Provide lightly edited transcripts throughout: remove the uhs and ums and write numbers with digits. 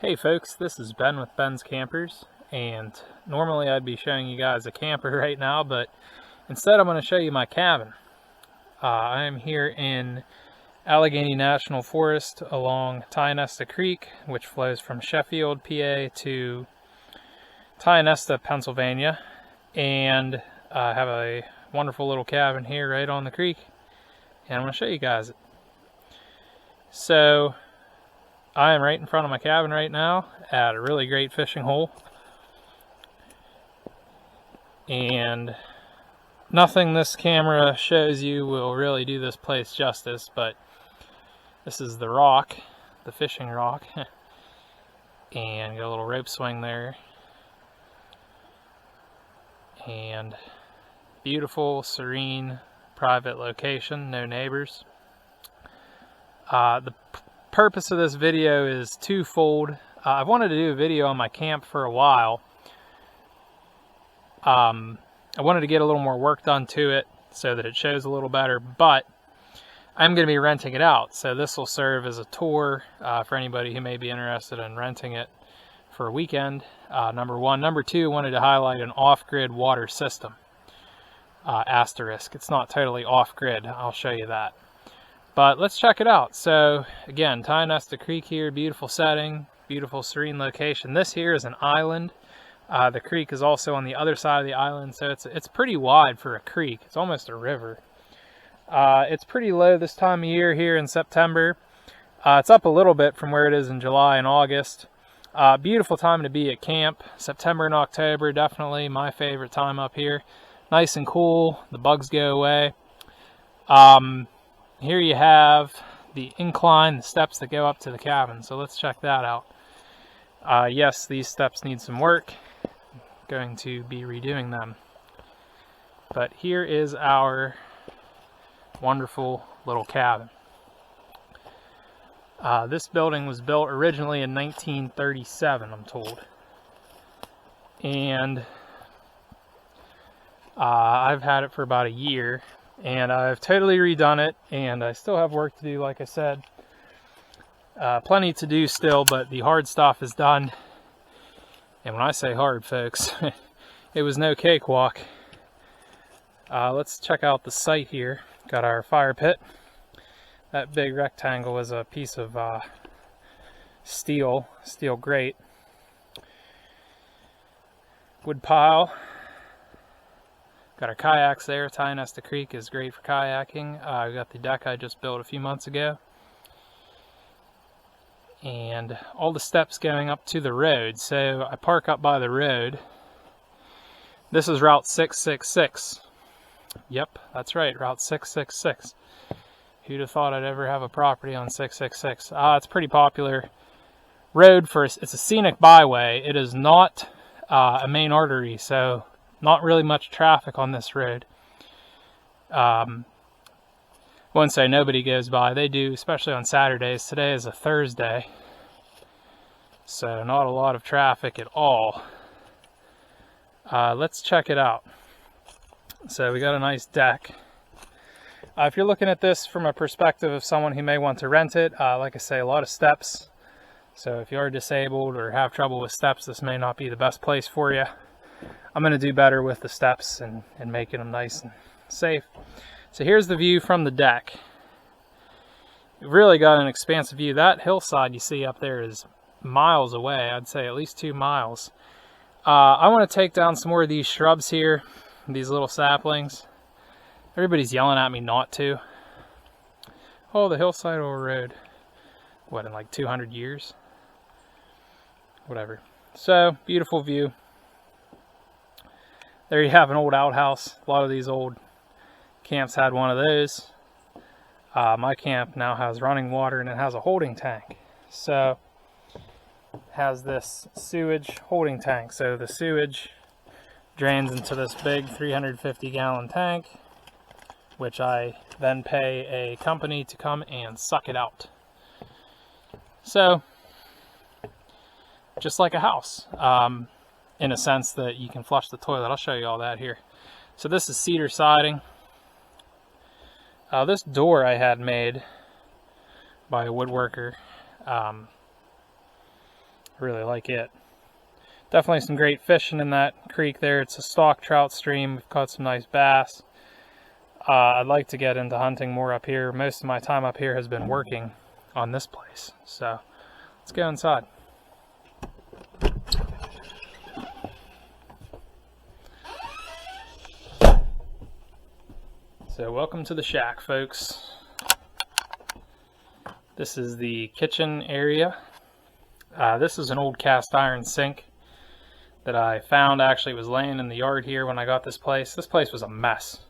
Hey folks, this is Ben with Ben's Campers, and normally I'd be showing you guys a camper right now, but instead I'm going to show you my cabin. I am here in Allegheny National Forest along Tionesta Creek, which flows from Sheffield, PA to Tionesta, Pennsylvania, and I have a wonderful little cabin here right on the creek, and I'm going to show you guys it. So I am right in front of my cabin right now at a really great fishing hole, and nothing this camera shows you will really do this place justice, but this is the rock, the fishing rock, and got a little rope swing there, and beautiful, serene, private location, no neighbors. The purpose of this video is twofold. I've wanted to do a video on my camp for a while. I wanted to get a little more work done to it so that it shows a little better, but I'm going to be renting it out, so this will serve as a tour for anybody who may be interested in renting it for a weekend. Number one. Number two, I wanted to highlight an off-grid water system. Asterisk, it's not totally off-grid, I'll show you that. But let's check it out. So again, Tionesta Creek here, beautiful setting, beautiful serene location. This here is an island. The creek is also on the other side of the island, so it's pretty wide for a creek. It's almost a river. It's pretty low this time of year here in September. It's up a little bit from where it is in July and August. Beautiful time to be at camp. September and October, definitely my favorite time up here. Nice and cool, the bugs go away. Here you have the incline, the steps that go up to the cabin, so let's check that out. Yes, these steps need some work. I'm going to be redoing them. But here is our wonderful little cabin. This building was built originally in 1937, I'm told. And I've had it for about a year. And I've totally redone it, and I still have work to do, like I said. Plenty to do still, but the hard stuff is done. And when I say hard, folks, it was no cakewalk. Let's check out the site here. Got our fire pit. That big rectangle is a piece of steel grate. Wood pile. Got our kayaks there. Tionesta Creek is great for kayaking. We got the deck I just built a few months ago. And all the steps going up to the road. So I park up by the road. This is Route 666. Yep, that's right, Route 666. Who'd have thought I'd ever have a property on 666? It's a pretty popular road for, it's a scenic byway. It is not a main artery, so not really much traffic on this road. I wouldn't say nobody goes by. They do, especially on Saturdays. Today is a Thursday, so not a lot of traffic at all. Let's check it out. So we got a nice deck. If you're looking at this from a perspective of someone who may want to rent it, like I say, a lot of steps. So if you are disabled or have trouble with steps, this may not be the best place for you. I'm going to do better with the steps and making them nice and safe. So here's the view from the deck. You've really got an expansive view. That hillside you see up there is miles away. I'd say at least 2 miles. I want to take down some more of these shrubs here, these little saplings. Everybody's yelling at me not to. Oh, the hillside over road. What, in like 200 years? Whatever. So, beautiful view. There you have an old outhouse. A lot of these old camps had one of those. My camp now has running water and it has a holding tank. So it has this sewage holding tank. So the sewage drains into this big 350-gallon tank, which I then pay a company to come and suck it out. So just like a house. In a sense that you can flush the toilet. I'll show you all that here. So this is cedar siding. This door I had made by a woodworker. I really like it. Definitely some great fishing in that creek there. It's a stock trout stream. We've caught some nice bass. I'd like to get into hunting more up here. Most of my time up here has been working on this place. So let's go inside. So welcome to the shack, folks. This is the kitchen area. This is an old cast iron sink that I found. Actually, was laying in the yard here when I got this place. This place was a mess.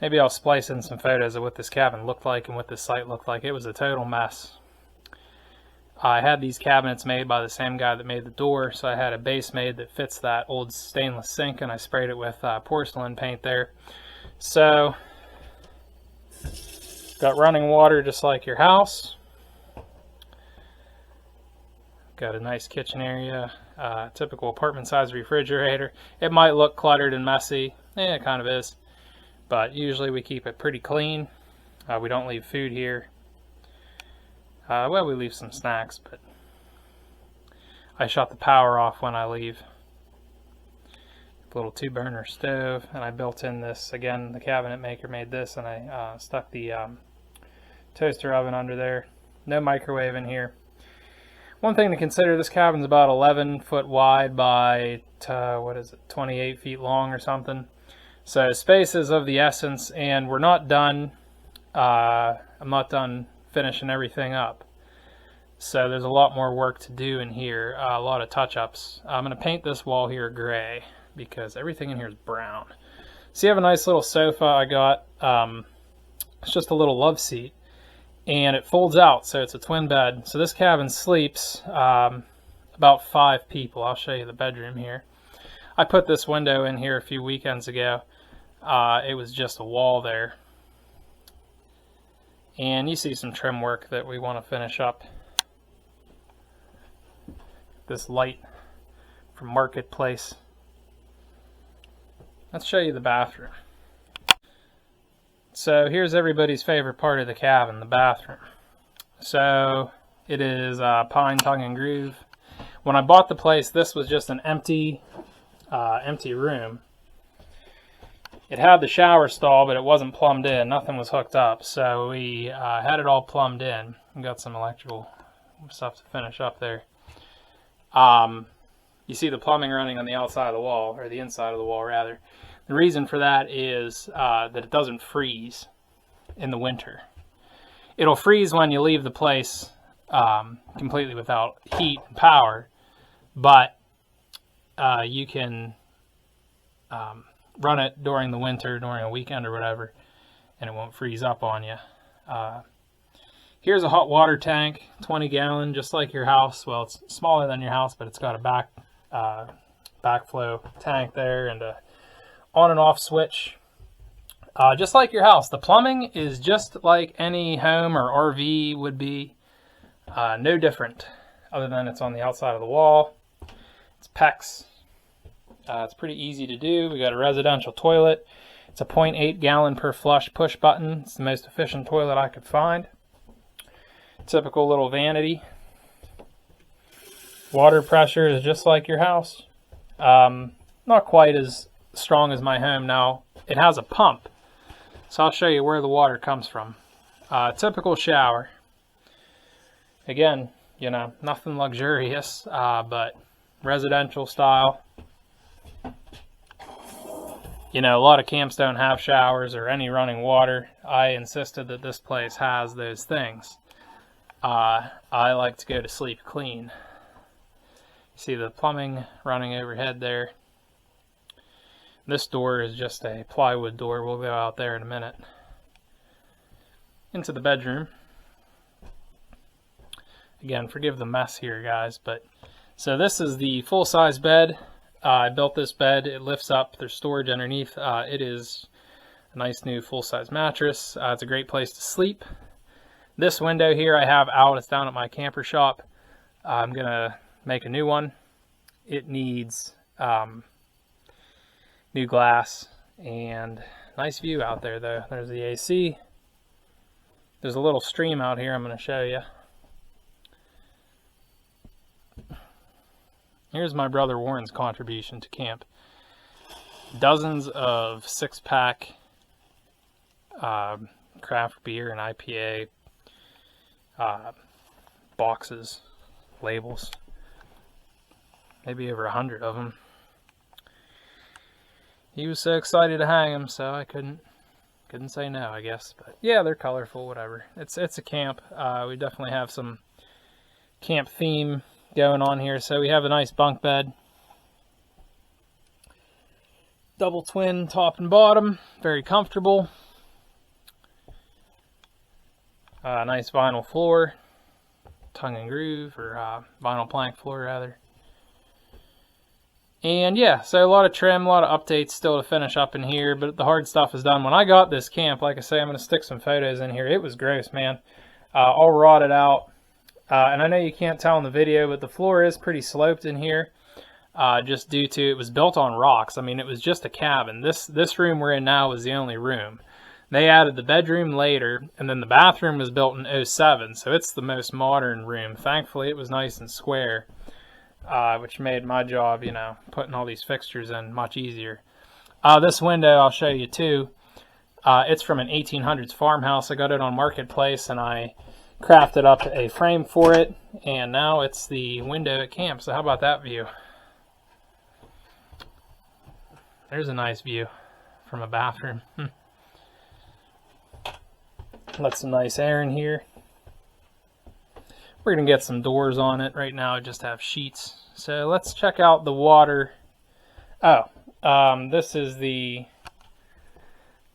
Maybe I'll splice in some photos of what this cabin looked like and what this site looked like. It was a total mess. I had these cabinets made by the same guy that made the door, so I had a base made that fits that old stainless sink, and I sprayed it with porcelain paint there. So, got running water just like your house. Got a nice kitchen area, typical apartment size refrigerator. It might look cluttered and messy, it kind of is, but usually we keep it pretty clean. We don't leave food here. Well, we leave some snacks, but I shut the power off when I leave. Little 2-burner stove, and I built in this, again, the cabinet maker made this, and I stuck the toaster oven under there. No microwave in here. One thing to consider, this cabin's about 11 foot wide by, 28 feet long or something. So space is of the essence, and we're not done. I'm not done finishing everything up. So there's a lot more work to do in here, a lot of touch-ups. I'm going to paint this wall here gray because everything in here is brown. So you have a nice little sofa I got. It's just a little love seat, and it folds out, so it's a twin bed. So this cabin sleeps about 5 people. I'll show you the bedroom here. I put this window in here a few weekends ago. It was just a wall there. And you see some trim work that we want to finish up. This light from Marketplace. Let's show you the bathroom. So here's everybody's favorite part of the cabin, the bathroom. So it is pine, tongue, and groove. When I bought the place, this was just an empty room. It had the shower stall, but it wasn't plumbed in. Nothing was hooked up. So we had it all plumbed in. We got some electrical stuff to finish up there. You see the plumbing running on the outside of the wall, or the inside of the wall rather. The reason for that is that it doesn't freeze in the winter. It'll freeze when you leave the place completely without heat and power, but you can run it during the winter, during a weekend or whatever, and it won't freeze up on you. Here's a hot water tank, 20 gallon, just like your house. Well, it's smaller than your house, but it's got a backflow tank there and a on and off switch. Just like your house. The plumbing is just like any home or RV would be. No different, other than it's on the outside of the wall. It's PEX. It's pretty easy to do. We got a residential toilet. It's a 0.8 gallon per flush push button. It's the most efficient toilet I could find. Typical little vanity. Water pressure is just like your house. Not quite as strong as my home. Now, it has a pump, so I'll show you where the water comes from. Typical shower. Again, you know, nothing luxurious, but residential style. You know, a lot of camps don't have showers or any running water. I insisted that this place has those things. I like to go to sleep clean. See the plumbing running overhead there. This door is just a plywood door. We'll go out there in a minute. Into the bedroom. Again, forgive the mess here, guys, but so this is the full-size bed. I built this bed. It lifts up. There's storage underneath. It is a nice new full-size mattress. It's a great place to sleep. This window here I have out. It's down at my camper shop. I'm going to make a new one. It needs new glass and nice view out there, though. There's the AC. There's a little stream out here I'm going to show you. Here's my brother Warren's contribution to camp. Dozens of 6-pack craft beer and IPA boxes, labels. Maybe over 100 of them. He was so excited to hang them, so I couldn't say no, I guess. But yeah, they're colorful, whatever. It's a camp. We definitely have some camp theme going on here. So we have a nice bunk bed. Double twin top and bottom, very comfortable. Nice vinyl floor, tongue and groove, or vinyl plank floor rather. And yeah, so a lot of trim, a lot of updates still to finish up in here, but the hard stuff is done. When I got this camp, like I say, I'm going to stick some photos in here. It was gross, man. All rotted out. And I know you can't tell in the video, but the floor is pretty sloped in here. Just due to it was built on rocks. I mean, it was just a cabin. This room we're in now was the only room. They added the bedroom later, and then the bathroom was built in '07, so it's the most modern room. Thankfully, it was nice and square. Which made my job, you know, putting all these fixtures in much easier. This window I'll show you too. It's from an 1800s farmhouse. I got it on Marketplace and I crafted up a frame for it, and now it's the window at camp. So how about that view? There's a nice view from a bathroom. Let some nice air in here. We're going to get some doors on it. Right now I just have sheets. So let's check out the water. This is the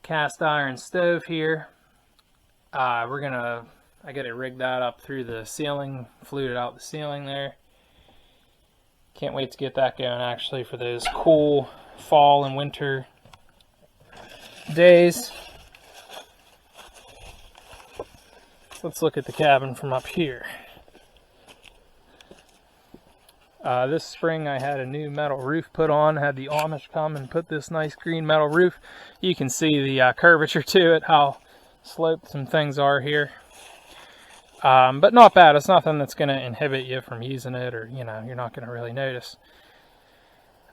cast iron stove here. I got to rig that up through the ceiling, fluted out the ceiling there. Can't wait to get that going actually for those cool fall and winter days. Let's look at the cabin from up here. This spring I had a new metal roof put on, had the Amish come and put this nice green metal roof. You can see the curvature to it, how sloped some things are here. But not bad. It's nothing that's going to inhibit you from using it, or, you know, you're not going to really notice.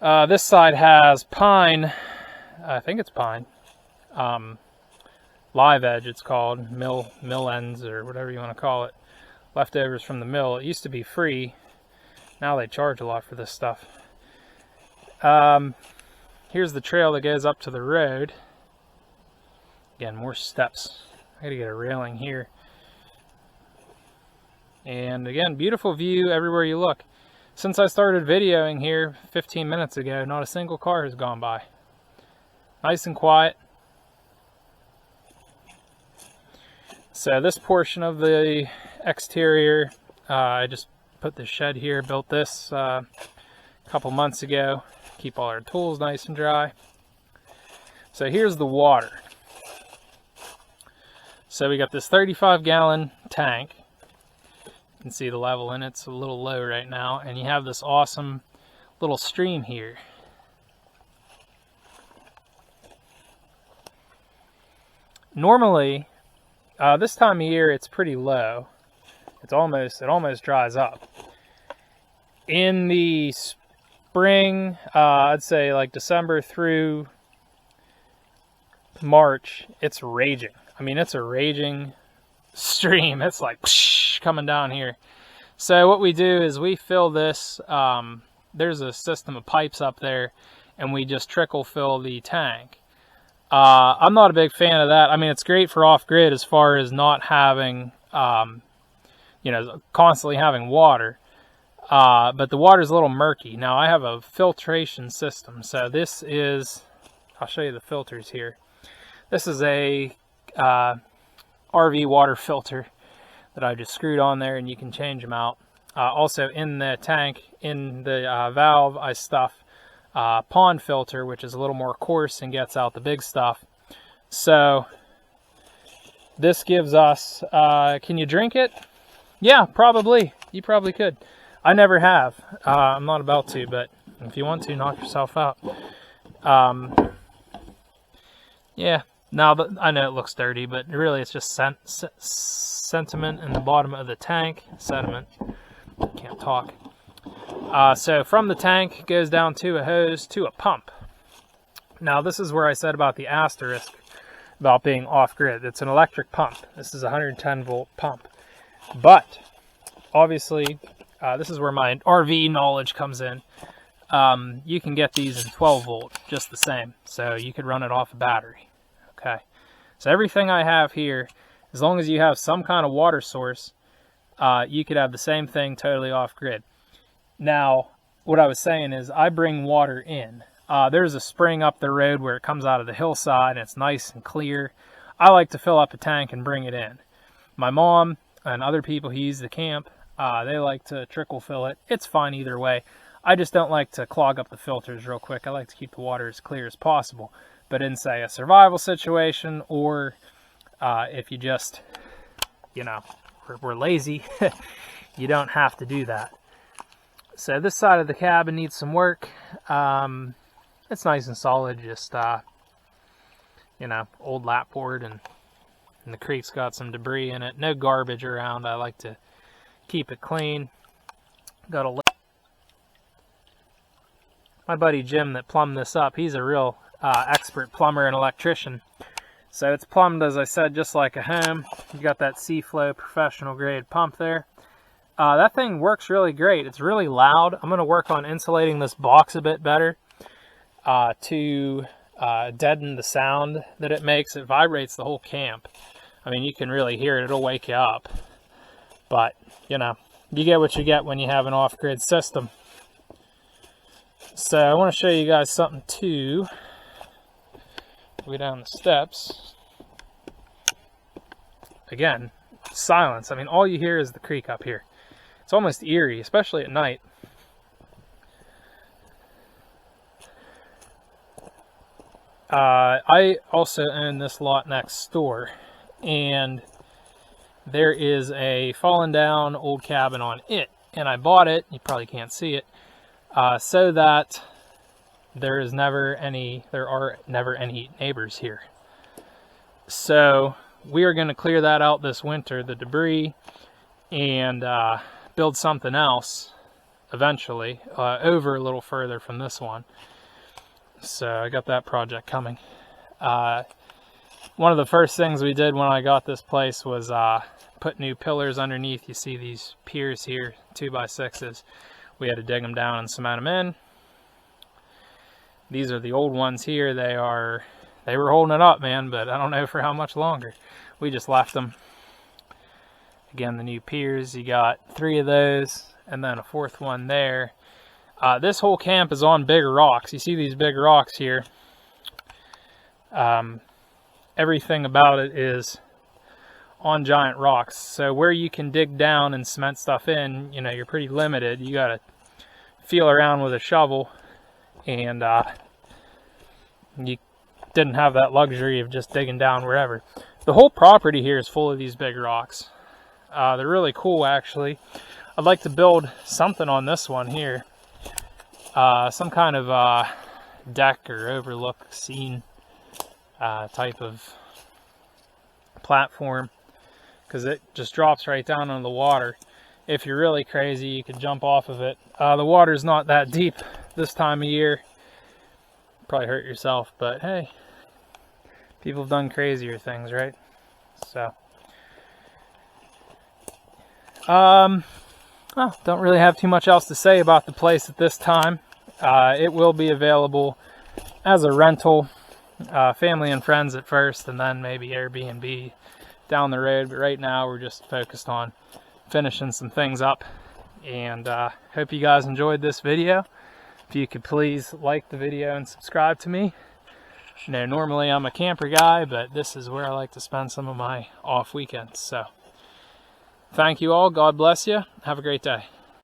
This side has pine, I think it's pine, live edge it's called, mill ends or whatever you want to call it, leftovers from the mill. It used to be free. Now they charge a lot for this stuff. Here's the trail that goes up to the road. Again, more steps. I gotta get a railing here. And again, beautiful view everywhere you look. Since I started videoing here 15 minutes ago, not a single car has gone by. Nice and quiet. So this portion of the exterior, I just put the shed here, built this a couple months ago. Keep all our tools nice and dry. So here's the water. So we got this 35-gallon tank. You can see the level in it. It's a little low right now. And you have this awesome little stream here. Normally, this time of year it's pretty low. It almost dries up. In the spring, I'd say like December through March, it's raging. I mean, it's a raging stream. It's like whoosh, coming down here. So what we do is we fill this. There's a system of pipes up there, and we just trickle fill the tank. I'm not a big fan of that. I mean, it's great for off-grid as far as not having you know, constantly having water, but the water is a little murky. Now I have a filtration system, so this is, I'll show you the filters here. This is a RV water filter that I just screwed on there, and you can change them out. Also in the tank, in the valve, I stuff pond filter, which is a little more coarse and gets out the big stuff. So this gives us, can you drink it? Yeah, probably. You probably could. I never have. I'm not about to, but if you want to, knock yourself out. Yeah. Now, I know it looks dirty, but really it's just sediment in the bottom of the tank. Sediment. Can't talk. So from the tank, it goes down to a hose to a pump. Now this is where I said about the asterisk about being off-grid. It's an electric pump. This is a 110 volt pump. But obviously, this is where my RV knowledge comes in. You can get these in 12 volt, just the same. So you could run it off a battery. Okay. So everything I have here, as long as you have some kind of water source, you could have the same thing totally off-grid. Now, what I was saying is I bring water in. There's a spring up the road where it comes out of the hillside and it's nice and clear. I like to fill up a tank and bring it in. My mom and other people who use the camp, they like to trickle fill it. It's fine either way. I just don't like to clog up the filters real quick. I like to keep the water as clear as possible. But in, say, a survival situation, or if you just, you know, we're lazy, you don't have to do that. So this side of the cabin needs some work. It's nice and solid, just, you know, old lapboard, and the creek's got some debris in it. No garbage around. I like to keep it clean. Got a my buddy Jim that plumbed this up, he's a real expert plumber and electrician. So it's plumbed, as I said, just like a home. You got that C-Flow professional grade pump there. That thing works really great. It's really loud. I'm going to work on insulating this box a bit better to deaden the sound that it makes. It vibrates the whole camp. I mean, you can really hear it. It'll wake you up. But, you know, you get what you get when you have an off-grid system. So I want to show you guys something too. Go down the steps. Again, silence. I mean, all you hear is the creek up here. It's almost eerie, especially at night. I also own this lot next door, and there is a fallen down old cabin on it, and I bought it, you probably can't see it, so that there are never any neighbors here. So we are going to clear that out this winter, the debris, and build something else eventually over a little further from this one. So I got that project coming. One of the first things we did when I got this place was put new pillars underneath. You see these piers here, 2x6s. We had to dig them down and cement them in. These are the old ones here. They were holding it up, man, but I don't know for how much longer. We just left them. Again, the new piers, you got 3 of those, and then a 4th one there. This whole camp is on bigger rocks. You see these big rocks here. Everything about it is on giant rocks. So where you can dig down and cement stuff in, you know, you're pretty limited. You got to feel around with a shovel, and you didn't have that luxury of just digging down wherever. The whole property here is full of these big rocks. They're really cool, actually. I'd like to build something on this one here. Some kind of deck or overlook scene type of platform, because it just drops right down into the water. If you're really crazy, you could jump off of it. The water's not that deep this time of year. Probably hurt yourself, but hey, people have done crazier things, right? So, well, don't really have too much else to say about the place at this time. It will be available as a rental, family and friends at first, and then maybe Airbnb down the road. But right now we're just focused on finishing some things up, and hope you guys enjoyed this video. If you could please like the video and subscribe to me. You know, normally I'm a camper guy, but this is where I like to spend some of my off weekends. So thank you all. God bless you. Have a great day.